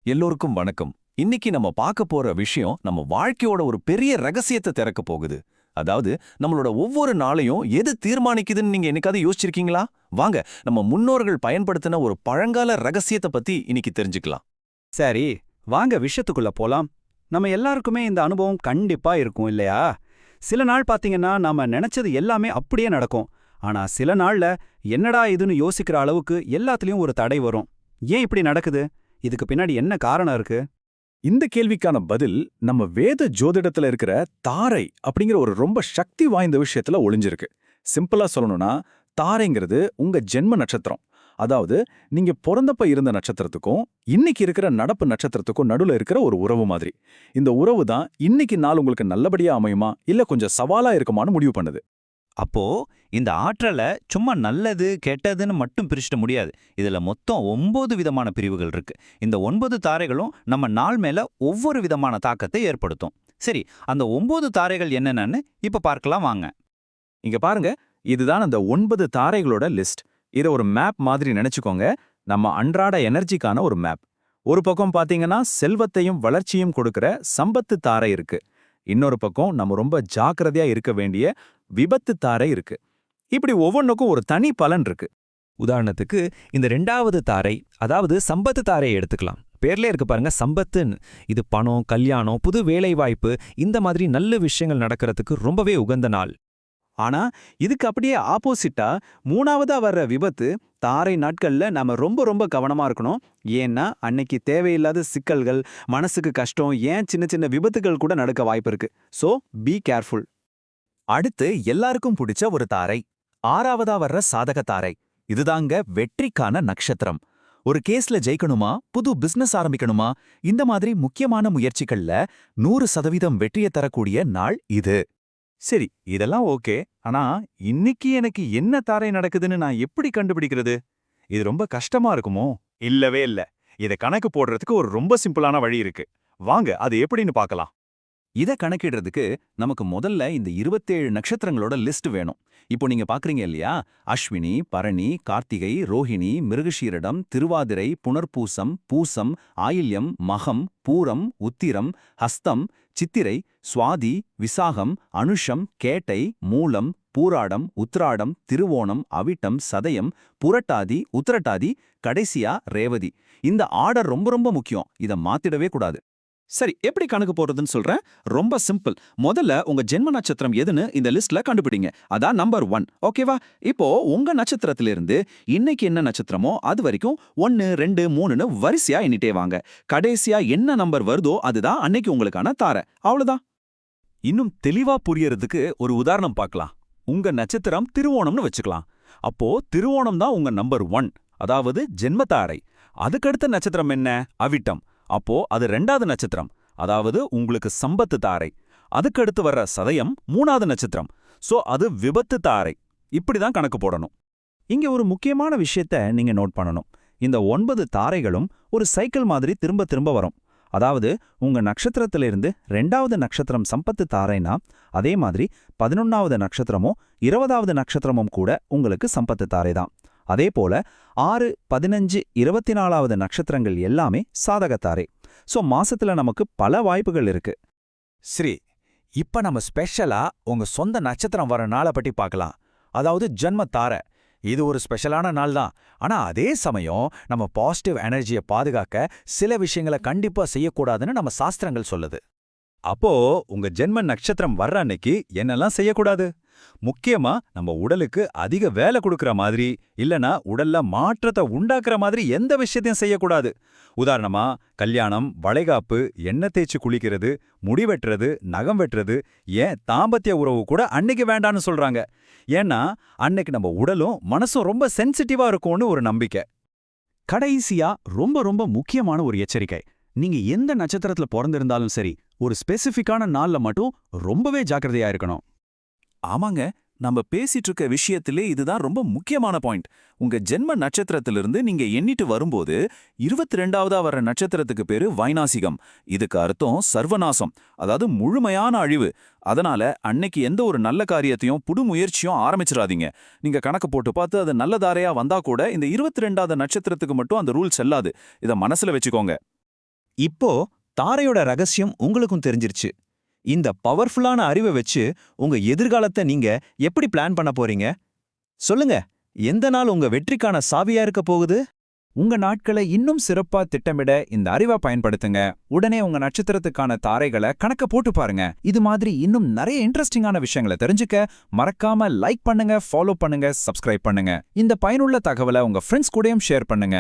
எல்லோருக்கும் வணக்கம். இன்னைக்கு நம்ம பார்க்க போற விஷயம் நம்ம வாழ்க்கையோட ஒரு பெரிய ரகசியத்தை திறக்க போகுது. அதாவது நம்மளோட ஒவ்வொரு நாளையும் எது தீர்மானிக்குதுன்னு நீங்க என்னைக்காவது யோசிச்சிருக்கீங்களா? வாங்க நம்ம முன்னோர்கள் பயன்படுத்தின ஒரு பழங்கால ரகசியத்தை பத்தி இன்னைக்கு தெரிஞ்சுக்கலாம். சரி, வாங்க விஷயத்துக்குள்ள போலாம். நம்ம எல்லாருக்குமே இந்த அனுபவம் கண்டிப்பா இருக்கும் இல்லையா? சில நாள் பாத்தீங்கன்னா நாம நினைச்சது எல்லாமே அப்படியே நடக்கும். ஆனா சில நாள்ல என்னடா இதுன்னு யோசிக்கிற அளவுக்கு எல்லாத்துலயும் ஒரு தடை வரும். ஏன் இப்படி நடக்குது? இதுக்கு பின்னாடி என்ன காரணம் இருக்கு? இந்த கேள்விக்கான பதில் நம்ம வேத ஜோதிடத்துல இருக்கிற தாரை அப்படிங்கிற ஒரு ரொம்ப சக்தி வாய்ந்த விஷயத்துல ஒளிஞ்சிருக்கு. சிம்பிளா சொல்லணும்னா, தாரைங்கிறது உங்க ஜென்ம நட்சத்திரம். அதாவது நீங்க பிறந்தப்ப இருந்த நட்சத்திரத்துக்கும் இன்னைக்கு இருக்கிற நடப்பு நட்சத்திரத்துக்கும் நடுவுல இருக்கிற ஒரு உறவு மாதிரி. இந்த உறவு தான் இன்னைக்கு நாள் உங்களுக்கு நல்லபடியா அமையுமா இல்ல கொஞ்சம் சவாலா இருக்குமான்னு முடிவு பண்ணுது. அப்போ இந்த ஆற்றலை சும்மா நல்லது கெட்டதுன்னு மட்டும் பிரிச்சிட முடியாது. இதுல மொத்தம் 9 விதமான பிரிவுகள் இருக்கு. இந்த 9 தாரைகளும் நம்ம நாள் மேல ஒவ்வொரு விதமான தாக்கத்தை ஏற்படுத்தும். சரி, அந்த 9 தாரைகள் என்னென்னு இப்ப பார்க்கலாம் வாங்க. இங்க பாருங்க, இதுதான் அந்த 9 தாரைகளோட லிஸ்ட். இத ஒரு மேப் மாதிரி நினைச்சுக்கோங்க. நம்ம அன்றாட எனர்ஜிக்கான ஒரு மேப். ஒரு பக்கம் பாத்தீங்கன்னா செல்வத்தையும் வளர்ச்சியும் கொடுக்கிற சம்பத்து தாரை இருக்கு. இன்னொரு பக்கம் நம்ம ரொம்ப ஜாக்கிரதையா இருக்க வேண்டிய விபத்து தாரை இருக்கு. இப்படி ஒவ்வொன்றுக்கும் ஒரு தனி பலன் இருக்கு. உதாரணத்துக்கு இந்த 2வது தாரை, அதாவது சம்பத்து தாரையை எடுத்துக்கலாம். பேர்ல இருக்கு பாருங்க, சம்பத்துன்னு. இது பணம், கல்யாணம், புது வேலைவாய்ப்பு, இந்த மாதிரி நல்ல விஷயங்கள் நடக்கிறதுக்கு ரொம்பவே உகந்த நாள். ஆனா இதுக்கு அப்படியே ஆப்போசிட்டா 3வதா வர்ற விபத்து தாரை நாட்கள்ல நாம ரொம்ப ரொம்ப கவனமா இருக்கணும். ஏன்னா அன்னைக்கு தேவையில்லாத சிக்கல்கள், மனசுக்கு கஷ்டம், ஏன் சின்ன சின்ன விபத்துகள் கூட நடக்க வாய்ப்பு இருக்கு. So be careful. அடுத்து எல்லாருக்கும் பிடிச்ச ஒரு தாரை, 6வதா வர்ற சாதக தாரை. இதுதாங்க வெற்றிக்கான நட்சத்திரம். ஒரு கேஸ்ல ஜெயிக்கணுமா, புது பிசினஸ் ஆரம்பிக்கணுமா, இந்த மாதிரி முக்கியமான முயற்சிகள்ல 100% வெற்றியை தரக்கூடிய நாள் இது. சரி, இதெல்லாம் ஓகே. ஆனா இன்னைக்கு எனக்கு என்ன தாரை நடக்குதுன்னு நான் எப்படி கண்டுபிடிக்கிறது? இது ரொம்ப கஷ்டமா இருக்குமோ? இல்லவே இல்ல. இத கணக்கு போடுறதுக்கு ஒரு ரொம்ப சிம்பிளான வழி இருக்கு. வாங்க அது எப்படின்னு பார்க்கலாம். இத கணக்கிடுறதுக்கு நமக்கு முதல்ல இந்த 27 நட்சத்திரங்களோட லிஸ்ட் வேணும். இப்போ நீங்க பாக்குறீங்க இல்லையா? அஸ்வினி, பரணி, கார்த்திகை, ரோஹிணி, மிருகஷீரிடம், திருவாதிரை, புனர்பூசம், பூசம், ஆயில்யம், மகம், பூரம், உத்திரம், ஹஸ்தம், சித்திரை, சுவாதி, விசாகம், அனுஷம், கேட்டை, மூலம், பூராடம், உத்ராடம், திருவோணம், அவிட்டம், சதயம், புரட்டாதி, உத்திரட்டாதி, கடைசியா ரேவதி. இந்த ஆர்டர் ரொம்ப ரொம்ப முக்கியம். இத மாத்திடவே கூடாது. சரி, எப்படி கணக்கு போடுறதுன்னு சொல்றேன். ரொம்ப சிம்பிள். முதல்ல உங்க ஜென்ம நட்சத்திரம் எதுன்னு இந்த லிஸ்ட்ல கண்டுபிடிங்க. அதான் நம்பர் 1. ஓகேவா? இப்போ உங்க நட்சத்திரத்திலிருந்து இன்னைக்கு என்ன நட்சத்திரமோ அது வரைக்கும் 1, 2, 3ன்னு வரிசையா எண்ணிட்டே வாங்க. கடைசியா என்ன நம்பர் வருதோ அதுதான் அன்னைக்கு உங்களுக்கான தாரை. அவ்வளவுதான். இன்னும் தெளிவா புரியறதுக்கு ஒரு உதாரணம் பார்க்கலாம். உங்க நட்சத்திரம் திருவோணம்னு வச்சுக்கலாம். அப்போ திருவோணம் தான் உங்க நம்பர் 1, அதாவது ஜென்ம தாரை. அதுக்கடுத்த நட்சத்திரம் என்ன? அவிட்டம். அப்போ அது 2வது நட்சத்திரம், அதாவது உங்களுக்கு சம்பத்து தாரை. அதுக்கடுத்து வர்ற சதயம் 3வது நட்சத்திரம். சோ அது விபத்து தாரை. இப்படிதான் கணக்கு போடணும். இங்க ஒரு முக்கியமான விஷயத்த நீங்க நோட் பண்ணணும். இந்த 9 தாரைகளும் ஒரு சைக்கிள் மாதிரி திரும்ப திரும்ப வரும். அதாவது உங்க நட்சத்திரத்திலிருந்து 2வது நட்சத்திரம் சம்பத்து தாரைனா, அதே மாதிரி 11வது நட்சத்திரமும் 20வது நட்சத்திரமும் கூட உங்களுக்கு சம்பத்து தாரை தான். அதே போல 6, 15, 24வது நட்சத்திரங்கள் எல்லாமே சாதகத்தாரை. சோ மாசத்துல நமக்கு பல வாய்ப்புகள் இருக்கு. சரி, இப்ப நம்ம ஸ்பெஷலா உங்க சொந்த நட்சத்திரம் வர நாளை பத்தி பார்க்கலாம். அதாவது ஜன்ம தாரை. இது ஒரு ஸ்பெஷலான நாள் தான். ஆனா அதே சமயம் நம்ம பாசிட்டிவ் எனர்ஜியை பாதுகாக்க சில விஷயங்களை கண்டிப்பா செய்யக்கூடாதுன்னு நம்ம சாஸ்திரங்கள் சொல்லுது. அப்போ உங்க ஜென்ம நட்சத்திரம் வர்ற அன்னைக்கு என்னெல்லாம் செய்யக்கூடாது? முக்கியமா நம்ம உடலுக்கு அதிக வேலை கொடுக்கற மாதிரி, இல்லனா உடல்ல மாற்றத்தை உண்டாக்குற மாதிரி எந்த விஷயத்தையும் செய்யக்கூடாது. உதாரணமா கல்யாணம், வளைகாப்பு, எண்ணெய் தேய்ச்சி குளிக்கிறது, முடி வெட்டுறது, நகம் வெட்டுறது, ஏன் தாம்பத்திய உறவு கூட அன்னைக்கு வேண்டான்னு சொல்றாங்க. ஏன்னா அன்னைக்கு நம்ம உடலும் மனசும் ரொம்ப சென்சிட்டிவா இருக்கும்னு ஒரு நம்பிக்கை. கடைசியா ரொம்ப ரொம்ப முக்கியமான ஒரு எச்சரிக்கை. நீங்க எந்த நட்சத்திரத்துல பிறந்திருந்தாலும் சரி, ஒரு ஸ்பெசிஃபிக்கான நாள்ல மட்டும் ரொம்பவே ஜாக்கிரதையா இருக்கணும். ஆமாங்க, நம்ம பேசிட்டு இருக்க விஷயத்திலே இதுதான் ரொம்ப முக்கியமான பாயிண்ட். உங்க ஜென்ம நட்சத்திரத்திலிருந்து நீங்க எண்ணிட்டு வரும்போது 22வதா வர்ற நட்சத்திரத்துக்கு பேரு வைநாசிகம். இதுக்கு அர்த்தம் சர்வநாசம், அதாவது முழுமையான அழிவு. அதனால அன்னைக்கு எந்த ஒரு நல்ல காரியத்தையும் புது முயற்சியும் ஆரம்பிச்சிடாதீங்க. நீங்க கணக்கு போட்டு பார்த்து அது நல்ல தாரையா வந்தா கூட இந்த 22வது நட்சத்திரத்துக்கு மட்டும் அந்த ரூல் செல்லாது. இத மனசுல வச்சுக்கோங்க. இப்போ தாரையோட ரகசியம் உங்களுக்கும் தெரிஞ்சிருச்சு. இந்த பவர்ஃபுல்லான அறிவை வச்சு உங்க எதிர்காலத்தை நீங்க எப்படி பிளான் பண்ண போறீங்க? சொல்லுங்க, எந்த நாள் உங்க வெற்றிக்கான சாவியா இருக்க போகுது? உங்க நாட்களை இன்னும் சிறப்பா திட்டமிட இந்த அறிவை பயன்படுத்துங்க. உடனே உங்க நட்சத்திரத்துக்கான தாரைகளை கணக்க போட்டு பாருங்க. இது மாதிரி இன்னும் நிறைய இன்ட்ரெஸ்டிங்கான விஷயங்களை தெரிஞ்சுக்க மறக்காம லைக் பண்ணுங்க, ஃபாலோ பண்ணுங்க, சப்ஸ்கிரைப் பண்ணுங்க. இந்த பயனுள்ள தகவலை உங்க ஃப்ரெண்ட்ஸ் கூடயும் ஷேர் பண்ணுங்க.